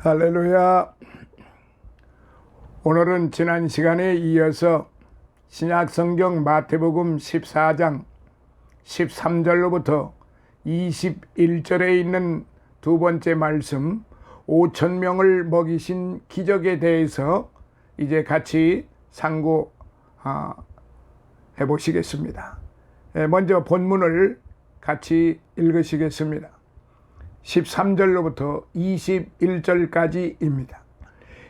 할렐루야. 오늘은 지난 시간에 이어서 신약성경 마태복음 14장 13절로부터 21절에 있는 두 번째 말씀 5,000명을 먹이신 기적에 대해서 이제 같이 상고해 보시겠습니다. 먼저 본문을 같이 읽으시겠습니다. 13절로부터 21절까지입니다.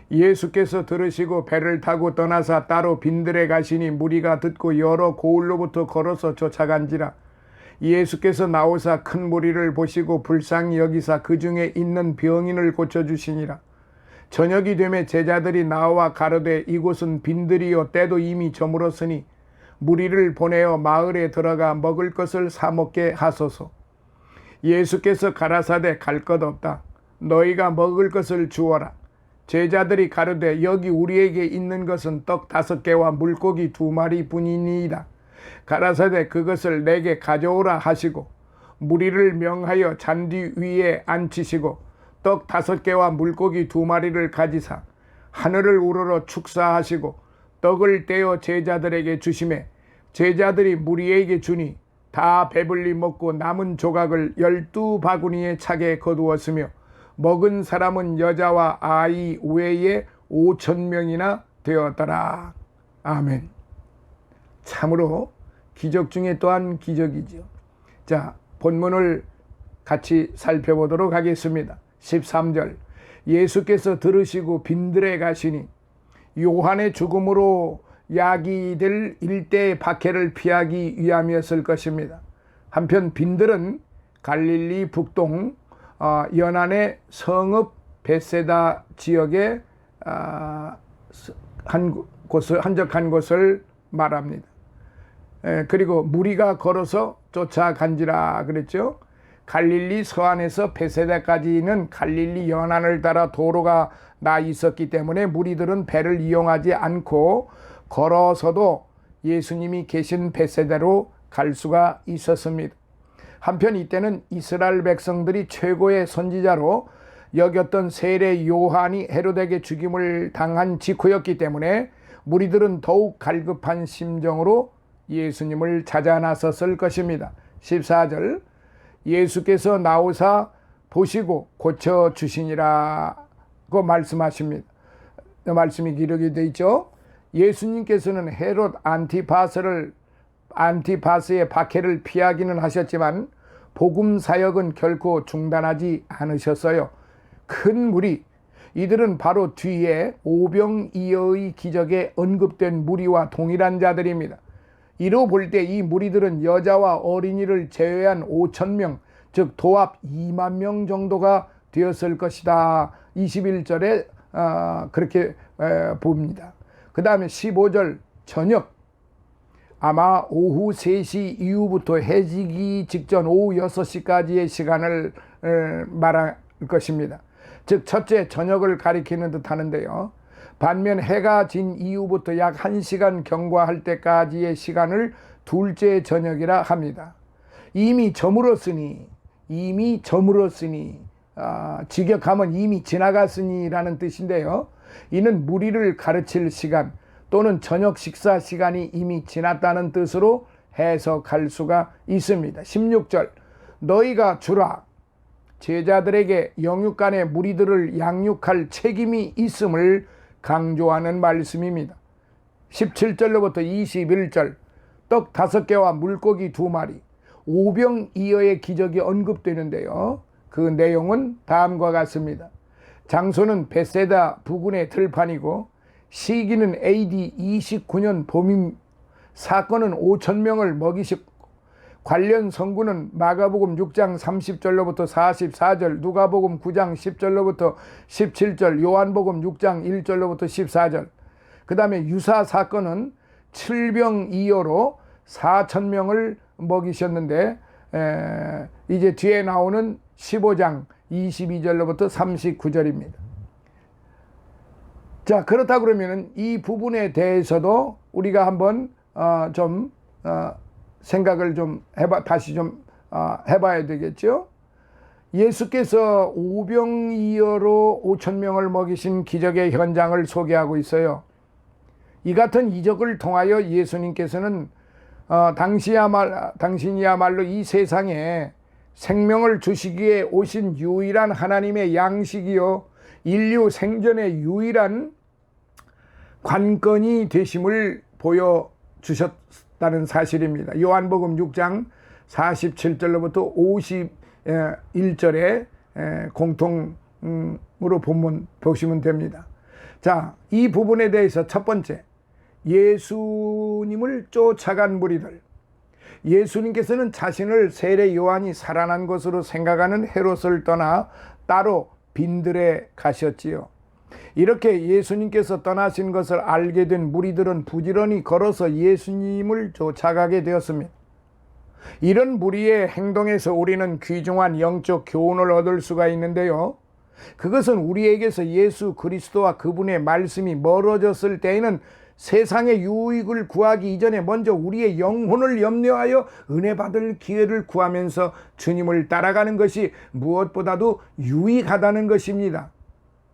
예수께서 들으시고 배를 타고 떠나사 따로 빈들에 가시니 무리가 듣고 여러 고을로부터 걸어서 쫓아간지라. 예수께서 나오사 큰 무리를 보시고 불쌍히 여기사 그 중에 있는 병인을 고쳐주시니라. 저녁이 되매 제자들이 나와 가로되 이곳은 빈들이요 때도 이미 저물었으니 무리를 보내어 마을에 들어가 먹을 것을 사 먹게 하소서. 예수께서 가라사대 갈 것 없다. 너희가 먹을 것을 주어라. 제자들이 가로되 여기 우리에게 있는 것은 떡 5개와 물고기 2마리 뿐이니이다. 가라사대 그것을 내게 가져오라 하시고 무리를 명하여 잔디 위에 앉히시고 떡 5개와 물고기 2마리를 가지사 하늘을 우러러 축사하시고 떡을 떼어 제자들에게 주시매 제자들이 무리에게 주니 다 배불리 먹고 남은 조각을 12바구니에 차게 거두었으며 먹은 사람은 여자와 아이 외에 5,000명이나 되었더라. 아멘. 참으로 기적 중에 또한 기적이죠. 자, 본문을 같이 살펴보도록 하겠습니다. 13절 예수께서 들으시고 빈들에 가시니 요한의 죽음으로 야기될 일대의 박해를 피하기 위함이었을 것입니다. 한편 빈들은 갈릴리 북동 연안의 성읍 베세다 지역의 한적한 곳을 말합니다. 그리고 무리가 걸어서 쫓아간지라 그랬죠. 갈릴리 서안에서 베세다까지는 갈릴리 연안을 따라 도로가 나 있었기 때문에 무리들은 배를 이용하지 않고 걸어서도 예수님이 계신 베세다로 갈 수가 있었습니다. 한편 이때는 이스라엘 백성들이 최고의 선지자로 여겼던 세례 요한이 헤롯에게 죽임을 당한 직후였기 때문에 무리들은 더욱 갈급한 심정으로 예수님을 찾아 나섰을 것입니다. 14절 예수께서 나오사 보시고 고쳐주시니라고 말씀하십니다. 말씀이 기록이 되어 있죠. 예수님께서는 헤롯 안티파스의 박해를 피하기는 하셨지만 복음 사역은 결코 중단하지 않으셨어요. 큰 무리, 이들은 바로 뒤에 오병이어의 기적에 언급된 무리와 동일한 자들입니다. 이로 볼 때 이 무리들은 여자와 어린이를 제외한 5,000명, 즉 도합 2만 명 정도가 되었을 것이다. 21절에 그렇게 봅니다. 그 다음에 15절 저녁, 아마 오후 3시 이후부터 해지기 직전 오후 6시까지의 시간을 말할 것입니다. 즉 첫째 저녁을 가리키는 듯 하는데요. 반면 해가 진 이후부터 약 1시간 경과할 때까지의 시간을 둘째 저녁이라 합니다. 이미 저물었으니 직역하면 이미 지나갔으니 라는 뜻인데요. 이는 무리를 가르칠 시간 또는 저녁 식사 시간이 이미 지났다는 뜻으로 해석할 수가 있습니다. 16절 너희가 주라. 제자들에게 영육간의 무리들을 양육할 책임이 있음을 강조하는 말씀입니다. 17절로부터 21절 떡 5개와 물고기 2마리 오병이어의 기적이 언급되는데요. 그 내용은 다음과 같습니다. 장소는 베세다 부근의 들판이고 시기는 AD 29년 봄임. 사건은 5,000명을 먹이시고 관련 성구는 마가복음 6장 30절로부터 44절, 누가복음 9장 10절로부터 17절, 요한복음 6장 1절로부터 14절. 그 다음에 유사 사건은 칠병이어로 4,000명을 먹이셨는데 이제 뒤에 나오는 15장 22절로부터 39절입니다. 자, 그렇다 그러면 이 부분에 대해서도 우리가 한번 생각을 좀 다시 좀 해봐야 되겠죠. 예수께서 오병이어로 5천 명을 먹이신 기적의 현장을 소개하고 있어요. 이 같은 이적을 통하여 예수님께서는 당신이야말로 이 세상에 생명을 주시기에 오신 유일한 하나님의 양식이요 인류 생존의 유일한 관건이 되심을 보여주셨다는 사실입니다. 요한복음 6장 47절로부터 51절에 공통으로 보시면 됩니다. 자, 이 부분에 대해서 첫 번째, 예수님을 쫓아간 무리들. 예수님께서는 자신을 세례 요한이 살아난 것으로 생각하는 헤롯을 떠나 따로 빈들에 가셨지요. 이렇게 예수님께서 떠나신 것을 알게 된 무리들은 부지런히 걸어서 예수님을 쫓아가게 되었습니다. 이런 무리의 행동에서 우리는 귀중한 영적 교훈을 얻을 수가 있는데요. 그것은 우리에게서 예수 그리스도와 그분의 말씀이 멀어졌을 때에는 세상의 유익을 구하기 이전에 먼저 우리의 영혼을 염려하여 은혜 받을 기회를 구하면서 주님을 따라가는 것이 무엇보다도 유익하다는 것입니다.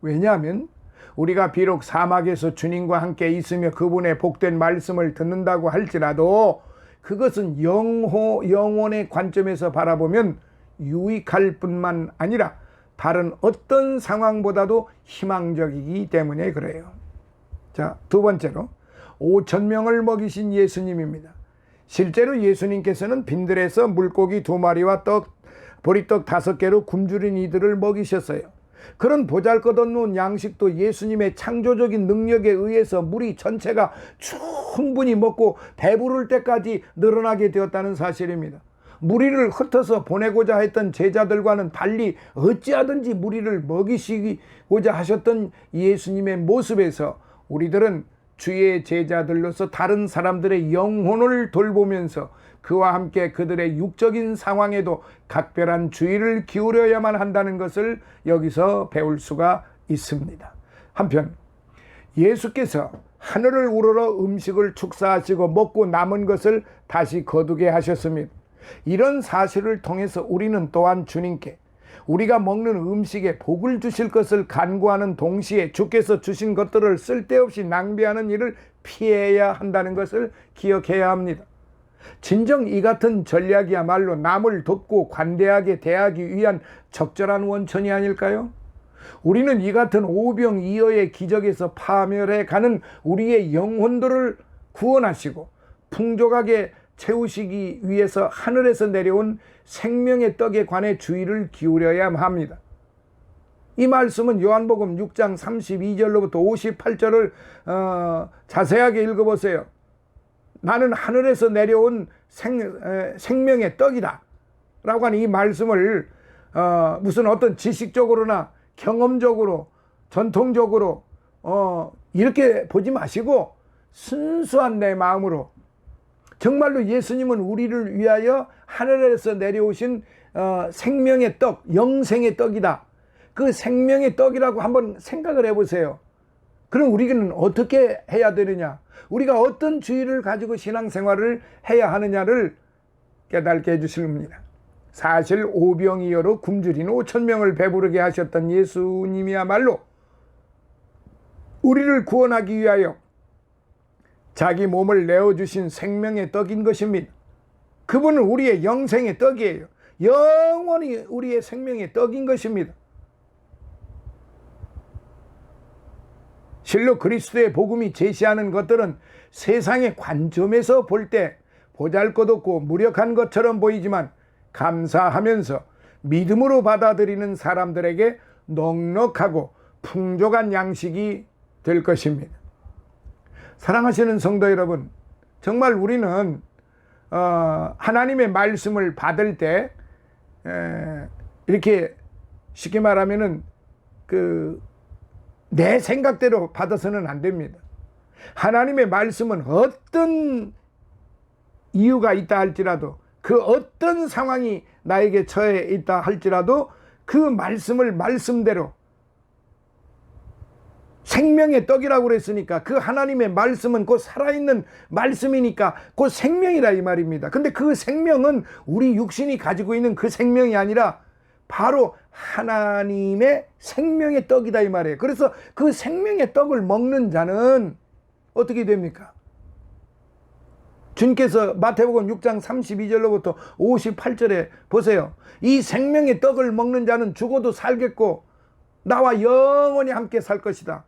왜냐하면 우리가 비록 사막에서 주님과 함께 있으며 그분의 복된 말씀을 듣는다고 할지라도 그것은 영혼의 관점에서 바라보면 유익할 뿐만 아니라 다른 어떤 상황보다도 희망적이기 때문에 그래요. 자, 두 번째로 5천 명을 먹이신 예수님입니다. 실제로 예수님께서는 빈들에서 물고기 2마리와 보리떡 5개로 굶주린 이들을 먹이셨어요. 그런 보잘것없는 양식도 예수님의 창조적인 능력에 의해서 무리 전체가 충분히 먹고 배부를 때까지 늘어나게 되었다는 사실입니다. 무리를 흩어서 보내고자 했던 제자들과는 달리 어찌하든지 무리를 먹이시고자 하셨던 예수님의 모습에서 우리들은 주의 제자들로서 다른 사람들의 영혼을 돌보면서 그와 함께 그들의 육적인 상황에도 각별한 주의를 기울여야만 한다는 것을 여기서 배울 수가 있습니다. 한편 예수께서 하늘을 우러러 음식을 축사하시고 먹고 남은 것을 다시 거두게 하셨습니다. 이런 사실을 통해서 우리는 또한 주님께 우리가 먹는 음식에 복을 주실 것을 간구하는 동시에 주께서 주신 것들을 쓸데없이 낭비하는 일을 피해야 한다는 것을 기억해야 합니다. 진정 이 같은 전략이야말로 남을 돕고 관대하게 대하기 위한 적절한 원천이 아닐까요? 우리는 이 같은 오병이어의 기적에서 파멸해 가는 우리의 영혼들을 구원하시고 풍족하게 채우시기 위해서 하늘에서 내려온 생명의 떡에 관해 주의를 기울여야 합니다. 이 말씀은 요한복음 6장 32절로부터 58절을 자세하게 읽어보세요. 나는 하늘에서 내려온 생명의 떡이다 라고 하는 이 말씀을 무슨 어떤 지식적으로나 경험적으로 전통적으로 이렇게 보지 마시고 순수한 내 마음으로 정말로 예수님은 우리를 위하여 하늘에서 내려오신 생명의 떡, 영생의 떡이다. 그 생명의 떡이라고 한번 생각을 해보세요. 그럼 우리는 어떻게 해야 되느냐? 우리가 어떤 주의를 가지고 신앙생활을 해야 하느냐를 깨닫게 해주십니다. 사실 오병이어로 굶주린 5천 명을 배부르게 하셨던 예수님이야말로 우리를 구원하기 위하여 자기 몸을 내어주신 생명의 떡인 것입니다. 그분은 우리의 영생의 떡이에요. 영원히 우리의 생명의 떡인 것입니다. 실로 그리스도의 복음이 제시하는 것들은 세상의 관점에서 볼 때 보잘것없고 무력한 것처럼 보이지만 감사하면서 믿음으로 받아들이는 사람들에게 넉넉하고 풍족한 양식이 될 것입니다. 사랑하시는 성도 여러분, 정말 우리는 하나님의 말씀을 받을 때 이렇게 쉽게 말하면은 내 생각대로 받아서는 안 됩니다. 하나님의 말씀은 어떤 이유가 있다 할지라도 그 어떤 상황이 나에게 처해 있다 할지라도 그 말씀을 말씀대로 생명의 떡이라고 그랬으니까 그 하나님의 말씀은 곧 살아있는 말씀이니까 곧 생명이라 이 말입니다. 근데 그 생명은 우리 육신이 가지고 있는 그 생명이 아니라 바로 하나님의 생명의 떡이다 이 말이에요. 그래서 그 생명의 떡을 먹는 자는 어떻게 됩니까? 주님께서 마태복음 6장 32절로부터 58절에 보세요. 이 생명의 떡을 먹는 자는 죽어도 살겠고 나와 영원히 함께 살 것이다.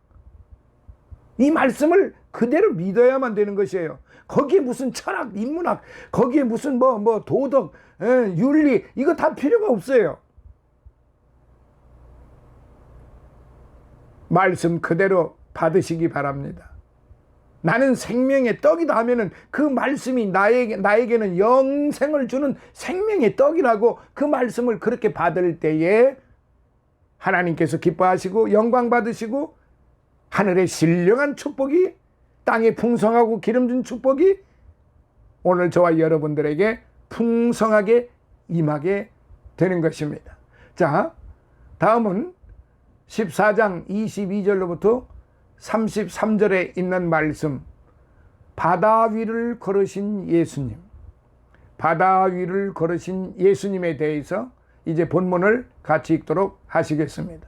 이 말씀을 그대로 믿어야만 되는 것이에요. 거기에 무슨 철학, 인문학, 거기에 무슨 도덕, 윤리, 이거 다 필요가 없어요. 말씀 그대로 받으시기 바랍니다. 나는 생명의 떡이다 하면은 그 말씀이 나에게는 영생을 주는 생명의 떡이라고 그 말씀을 그렇게 받을 때에 하나님께서 기뻐하시고 영광 받으시고 하늘의 신령한 축복이 땅에 풍성하고 기름진 축복이 오늘 저와 여러분들에게 풍성하게 임하게 되는 것입니다. 자, 다음은 14장 22절로부터 33절에 있는 말씀, 바다 위를 걸으신 예수님, 바다 위를 걸으신 예수님에 대해서 이제 본문을 같이 읽도록 하시겠습니다.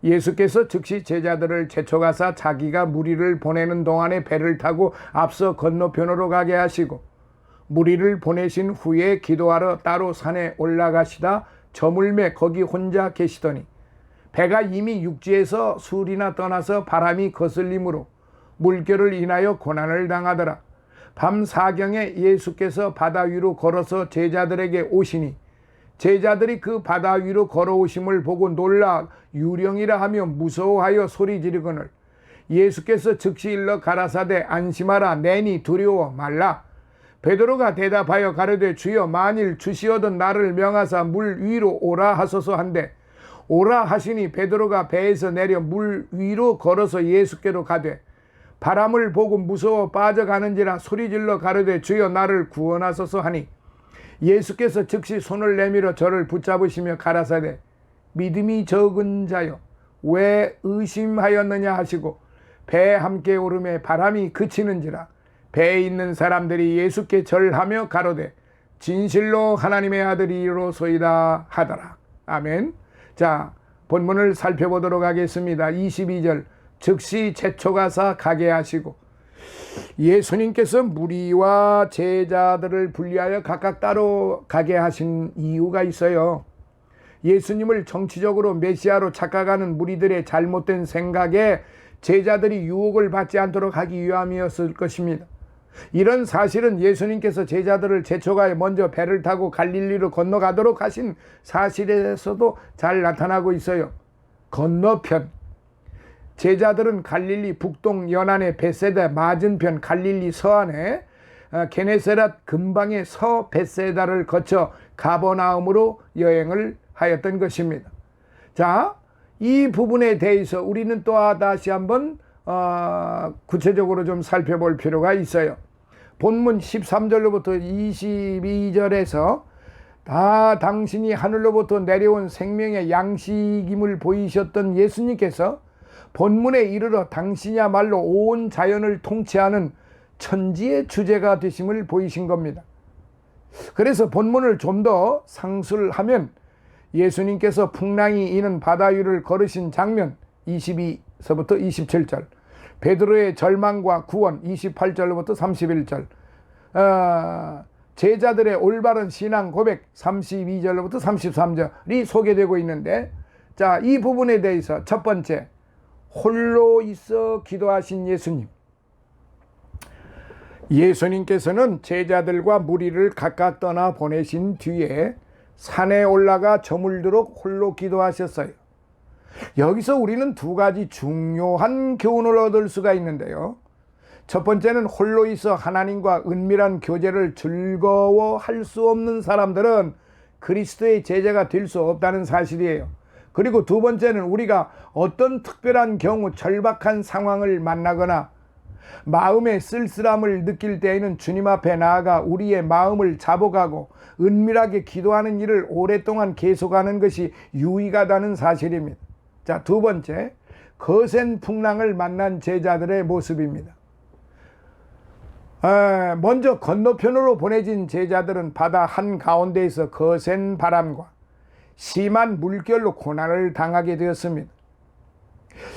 예수께서 즉시 제자들을 제쳐가사 자기가 무리를 보내는 동안에 배를 타고 앞서 건너편으로 가게 하시고 무리를 보내신 후에 기도하러 따로 산에 올라가시다 저물매 거기 혼자 계시더니 배가 이미 육지에서 술이나 떠나서 바람이 거슬림으로 물결을 인하여 고난을 당하더라. 밤 사경에 예수께서 바다 위로 걸어서 제자들에게 오시니 제자들이 그 바다 위로 걸어오심을 보고 놀라 유령이라 하며 무서워하여 소리 지르거늘 예수께서 즉시 일러 가라사대 안심하라 내니 두려워 말라. 베드로가 대답하여 가로되 주여 만일 주시어던 나를 명하사 물 위로 오라 하소서 한데 오라 하시니 베드로가 배에서 내려 물 위로 걸어서 예수께로 가되 바람을 보고 무서워 빠져가는지라 소리질러 가로되 주여 나를 구원하소서 하니 예수께서 즉시 손을 내밀어 저를 붙잡으시며 가라사대 믿음이 적은 자여 왜 의심하였느냐 하시고 배에 함께 오르매 바람이 그치는지라 배에 있는 사람들이 예수께 절하며 가로되 진실로 하나님의 아들이로소이다 하더라. 아멘. 자, 본문을 살펴보도록 하겠습니다. 22절 즉시 제쳐가사 가게 하시고 예수님께서 무리와 제자들을 분리하여 각각 따로 가게 하신 이유가 있어요. 예수님을 정치적으로 메시아로 착각하는 무리들의 잘못된 생각에 제자들이 유혹을 받지 않도록 하기 위함이었을 것입니다. 이런 사실은 예수님께서 제자들을 제쳐가에 먼저 배를 타고 갈릴리로 건너가도록 하신 사실에서도 잘 나타나고 있어요. 건너편 제자들은 갈릴리 북동 연안의 벳세다 맞은편 갈릴리 서안에 게네사렛 근방의 서 벳세다를 거쳐 가버나움으로 여행을 하였던 것입니다. 자, 이 부분에 대해서 우리는 또 다시 한번 구체적으로 좀 살펴볼 필요가 있어요. 본문 13절로부터 22절에서 다 당신이 하늘로부터 내려온 생명의 양식임을 보이셨던 예수님께서 본문에 이르러 당신이야말로 온 자연을 통치하는 천지의 주제가 되심을 보이신 겁니다. 그래서 본문을 좀 더 상수를 하면 예수님께서 풍랑이 이는 바다 위를 걸으신 장면 22서부터 27절, 베드로의 절망과 구원 28절부터 31절, 제자들의 올바른 신앙 고백 32절부터 33절이 소개되고 있는데, 자, 이 부분에 대해서 첫 번째, 홀로 있어 기도하신 예수님. 예수님께서는 제자들과 무리를 각각 떠나 보내신 뒤에 산에 올라가 저물도록 홀로 기도하셨어요. 여기서 우리는 두 가지 중요한 교훈을 얻을 수가 있는데요. 첫 번째는 홀로 있어 하나님과 은밀한 교제를 즐거워할 수 없는 사람들은 그리스도의 제자가 될 수 없다는 사실이에요. 그리고 두 번째는 우리가 어떤 특별한 경우 절박한 상황을 만나거나 마음의 쓸쓸함을 느낄 때에는 주님 앞에 나아가 우리의 마음을 잡아가고 은밀하게 기도하는 일을 오랫동안 계속하는 것이 유익하다는 사실입니다. 자, 두 번째, 거센 풍랑을 만난 제자들의 모습입니다. 먼저 건너편으로 보내진 제자들은 바다 한가운데에서 거센 바람과 심한 물결로 고난을 당하게 되었습니다.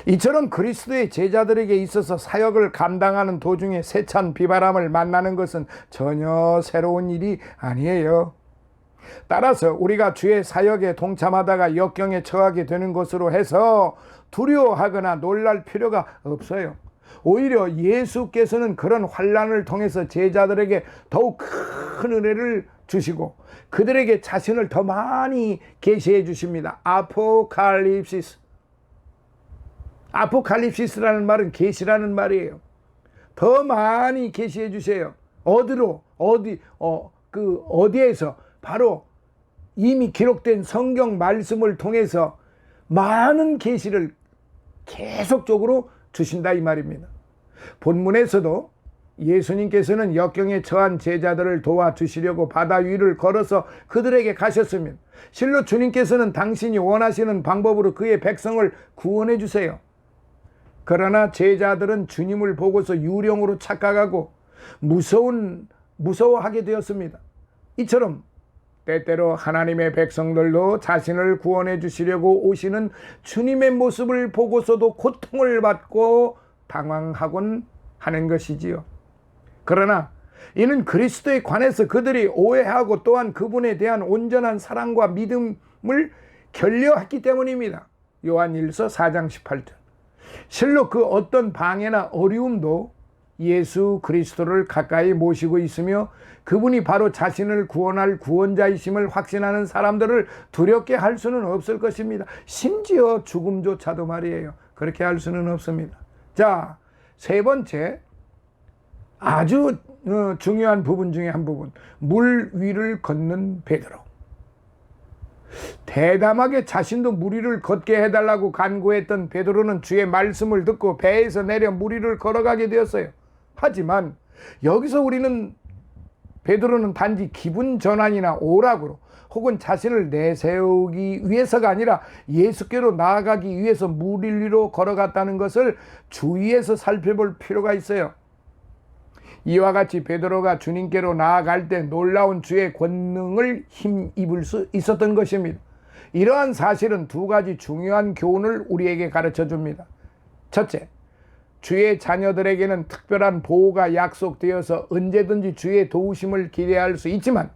이처럼 그리스도의 제자들에게 있어서 사역을 감당하는 도중에 세찬 비바람을 만나는 것은 전혀 새로운 일이 아니에요. 따라서 우리가 주의 사역에 동참하다가 역경에 처하게 되는 것으로 해서 두려워하거나 놀랄 필요가 없어요. 오히려 예수께서는 그런 환난을 통해서 제자들에게 더욱 큰 은혜를 주시고 그들에게 자신을 더 많이 계시해 주십니다. 아포칼립시스라는 말은 계시라는 말이에요. 더 많이 계시해 주세요. 어디에서? 바로 이미 기록된 성경 말씀을 통해서 많은 계시를 계속적으로 주신다 이 말입니다. 본문에서도 예수님께서는 역경에 처한 제자들을 도와주시려고 바다 위를 걸어서 그들에게 가셨습니다. 실로 주님께서는 당신이 원하시는 방법으로 그의 백성을 구원해 주세요. 그러나 제자들은 주님을 보고서 유령으로 착각하고 무서워하게 되었습니다. 이처럼 때때로 하나님의 백성들도 자신을 구원해 주시려고 오시는 주님의 모습을 보고서도 고통을 받고 당황하곤 하는 것이지요. 그러나 이는 그리스도에 관해서 그들이 오해하고 또한 그분에 대한 온전한 사랑과 믿음을 결여했기 때문입니다. 요한일서 4장 18절. 실로 그 어떤 방해나 어려움도 예수 그리스도를 가까이 모시고 있으며 그분이 바로 자신을 구원할 구원자이심을 확신하는 사람들을 두렵게 할 수는 없을 것입니다. 심지어 죽음조차도 말이에요. 그렇게 할 수는 없습니다. 자, 세 번째, 아주 중요한 부분 중에 한 부분, 물 위를 걷는 베드로. 대담하게 자신도 물 위를 걷게 해달라고 간구했던 베드로는 주의 말씀을 듣고 배에서 내려 물 위를 걸어가게 되었어요. 하지만 여기서 베드로는 단지 기분 전환이나 오락으로 혹은 자신을 내세우기 위해서가 아니라 예수께로 나아가기 위해서 물 위로 걸어갔다는 것을 주의해서 살펴볼 필요가 있어요. 이와 같이 베드로가 주님께로 나아갈 때 놀라운 주의 권능을 힘입을 수 있었던 것입니다. 이러한 사실은 두 가지 중요한 교훈을 우리에게 가르쳐 줍니다. 첫째, 주의 자녀들에게는 특별한 보호가 약속되어서 언제든지 주의 도우심을 기대할 수 있지만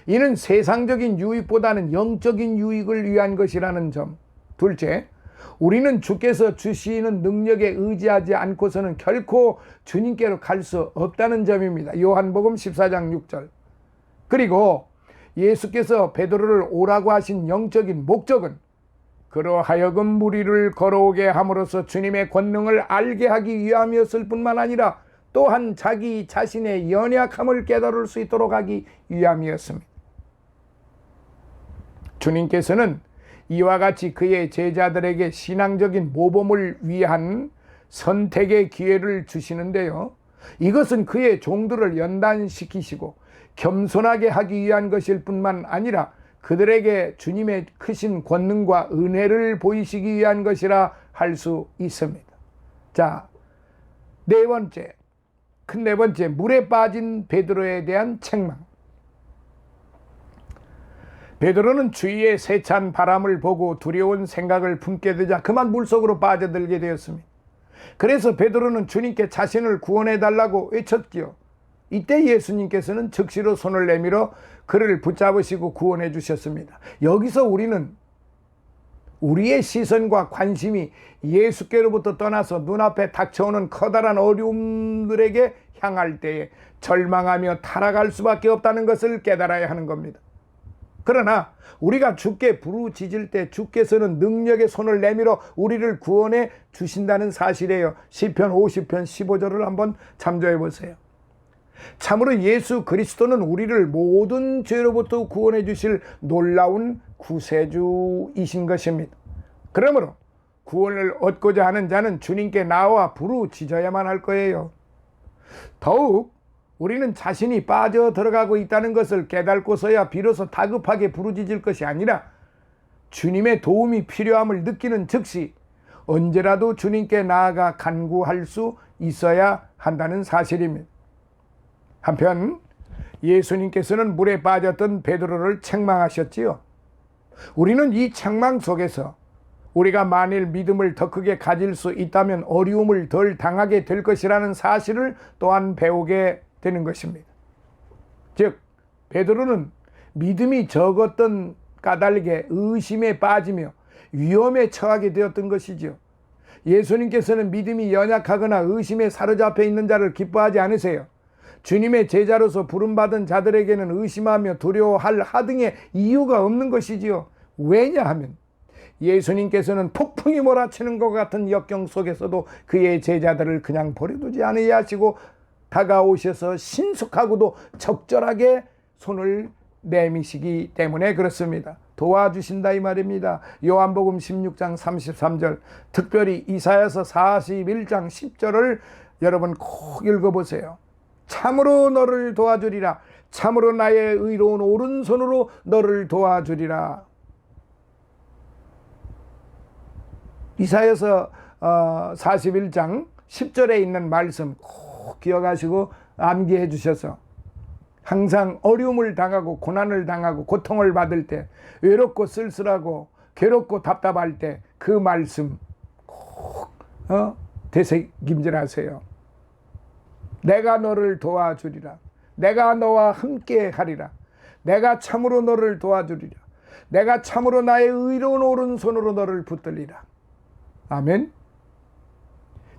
이는 세상적인 유익보다는 영적인 유익을 위한 것이라는 점. 둘째, 우리는 주께서 주시는 능력에 의지하지 않고서는 결코 주님께로 갈 수 없다는 점입니다. 요한복음 14장 6절. 그리고 예수께서 베드로를 오라고 하신 영적인 목적은 그러하여금 물 위를 걸어오게 함으로써 주님의 권능을 알게 하기 위함이었을 뿐만 아니라 또한 자기 자신의 연약함을 깨달을 수 있도록 하기 위함이었습니다. 주님께서는 이와 같이 그의 제자들에게 신앙적인 모범을 위한 선택의 기회를 주시는데요. 이것은 그의 종들을 연단시키시고 겸손하게 하기 위한 것일 뿐만 아니라 그들에게 주님의 크신 권능과 은혜를 보이시기 위한 것이라 할 수 있습니다. 자, 큰 네 번째, 물에 빠진 베드로에 대한 책망. 베드로는 주위의 세찬 바람을 보고 두려운 생각을 품게 되자 그만 물속으로 빠져들게 되었습니다. 그래서 베드로는 주님께 자신을 구원해 달라고 외쳤지요. 이때 예수님께서는 즉시로 손을 내밀어 그를 붙잡으시고 구원해 주셨습니다. 여기서 우리는 우리의 시선과 관심이 예수께로부터 떠나서 눈앞에 닥쳐오는 커다란 어려움들에게 향할 때에 절망하며 타락할 수밖에 없다는 것을 깨달아야 하는 겁니다. 그러나 우리가 주께 부르짖을 때 주께서는 능력의 손을 내밀어 우리를 구원해 주신다는 사실이에요. 시편 50편 15절을 한번 참조해 보세요. 참으로 예수 그리스도는 우리를 모든 죄로부터 구원해 주실 놀라운 구세주이신 것입니다. 그러므로 구원을 얻고자 하는 자는 주님께 나와 부르짖어야만 할 거예요. 더욱 우리는 자신이 빠져 들어가고 있다는 것을 깨닫고서야 비로소 다급하게 부르짖을 것이 아니라 주님의 도움이 필요함을 느끼는 즉시 언제라도 주님께 나아가 간구할 수 있어야 한다는 사실입니다. 한편 예수님께서는 물에 빠졌던 베드로를 책망하셨지요. 우리는 이 책망 속에서 우리가 만일 믿음을 더 크게 가질 수 있다면 어려움을 덜 당하게 될 것이라는 사실을 또한 배우게 되는 것입니다. 즉 베드로는 믿음이 적었던 까닭에 의심에 빠지며 위험에 처하게 되었던 것이죠. 예수님께서는 믿음이 연약하거나 의심에 사로잡혀 있는 자를 기뻐하지 않으세요. 주님의 제자로서 부름받은 자들에게는 의심하며 두려워할 하등의 이유가 없는 것이지요. 왜냐하면 예수님께서는 폭풍이 몰아치는 것 같은 역경 속에서도 그의 제자들을 그냥 버려두지 아니하시고 다가오셔서 신속하고도 적절하게 손을 내미시기 때문에 그렇습니다. 도와주신다 이 말입니다. 요한복음 16장 33절, 특별히 이사야서 41장 10절을 여러분 꼭 읽어보세요. 참으로 너를 도와주리라. 참으로 나의 의로운 오른손으로 너를 도와주리라. 이사야서 41장 10절에 있는 말씀 꼭 기억하시고 암기해 주셔서 항상 어려움을 당하고 고난을 당하고 고통을 받을 때, 외롭고 쓸쓸하고 괴롭고 답답할 때 그 말씀 꼭 되새김질하세요. 내가 너를 도와주리라. 내가 너와 함께 하리라. 내가 참으로 너를 도와주리라. 내가 참으로 나의 의로운 오른손으로 너를 붙들리라. 아멘.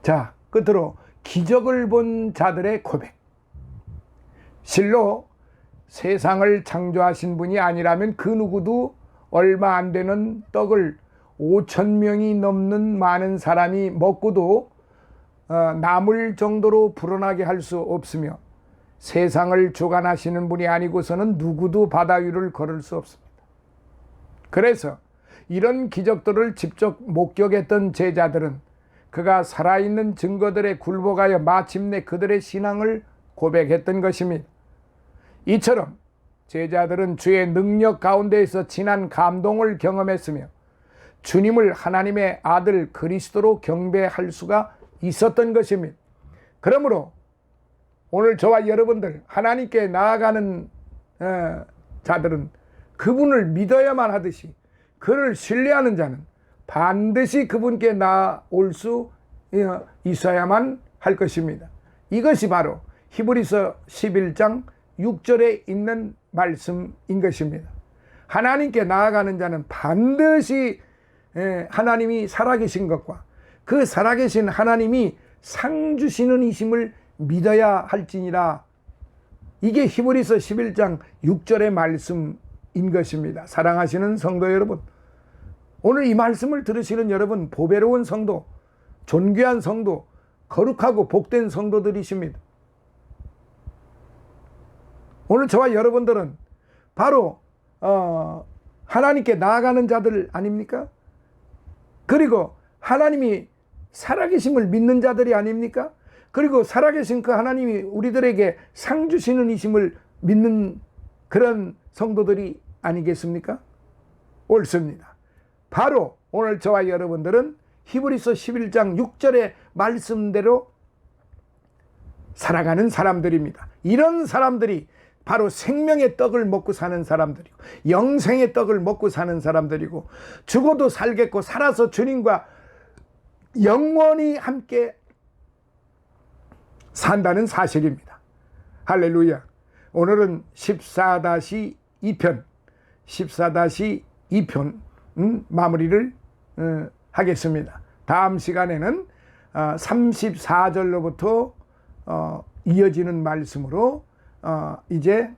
자, 끝으로 기적을 본 자들의 고백. 실로 세상을 창조하신 분이 아니라면 그 누구도 얼마 안 되는 떡을 5,000명이 넘는 많은 사람이 먹고도 남을 정도로 불어나게 할 수 없으며, 세상을 주관하시는 분이 아니고서는 누구도 바다 위를 걸을 수 없습니다. 그래서 이런 기적들을 직접 목격했던 제자들은 그가 살아있는 증거들에 굴복하여 마침내 그들의 신앙을 고백했던 것입니다. 이처럼 제자들은 주의 능력 가운데에서 진한 감동을 경험했으며 주님을 하나님의 아들 그리스도로 경배할 수가 있었던 것입니다. 그러므로 오늘 저와 여러분들 하나님께 나아가는 자들은 그분을 믿어야만 하듯이 그를 신뢰하는 자는 반드시 그분께 나아올 수 있어야만 할 것입니다. 이것이 바로 히브리서 11장 6절에 있는 말씀인 것입니다. 하나님께 나아가는 자는 반드시 하나님이 살아계신 것과 그 살아계신 하나님이 상 주시는 이심을 믿어야 할지니라. 이게 히브리서 11장 6절의 말씀인 것입니다. 사랑하시는 성도 여러분, 오늘 이 말씀을 들으시는 여러분, 보배로운 성도, 존귀한 성도, 거룩하고 복된 성도들이십니다. 오늘 저와 여러분들은 바로 하나님께 나아가는 자들 아닙니까? 그리고 하나님이 살아계심을 믿는 자들이 아닙니까? 그리고 살아계신 그 하나님이 우리들에게 상 주시는 이심을 믿는 그런 성도들이 아니겠습니까? 옳습니다. 바로 오늘 저와 여러분들은 히브리서 11장 6절의 말씀대로 살아가는 사람들입니다. 이런 사람들이 바로 생명의 떡을 먹고 사는 사람들이고 영생의 떡을 먹고 사는 사람들이고 죽어도 살겠고 살아서 주님과 영원히 함께 산다는 사실입니다. 할렐루야. 오늘은 14-2편 마무리를 하겠습니다. 다음 시간에는 34절로부터 이어지는 말씀으로 이제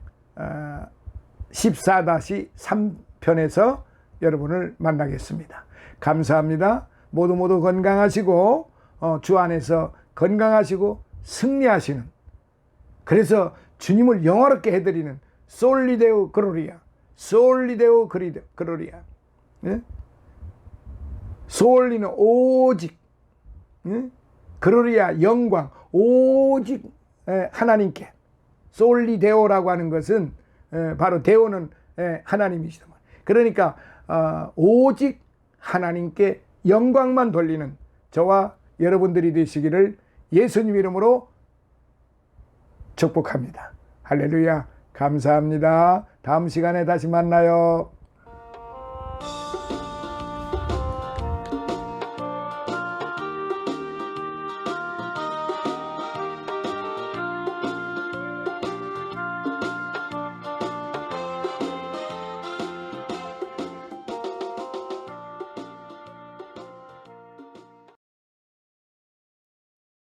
14-3편에서 여러분을 만나겠습니다. 감사합니다. 모두 건강하시고 주 안에서 건강하시고 승리하시는, 그래서 주님을 영화롭게 해드리는 솔리데오 그로리아, 솔리데오 그로리아, 솔리는 오직, 그로리아 영광, 오직 하나님께. 솔리데오라고 하는 것은 바로 데오는 하나님이시다. 그러니까 오직 하나님께 영광만 돌리는 저와 여러분들이 되시기를 예수님 이름으로 축복합니다. 할렐루야. 감사합니다. 다음 시간에 다시 만나요.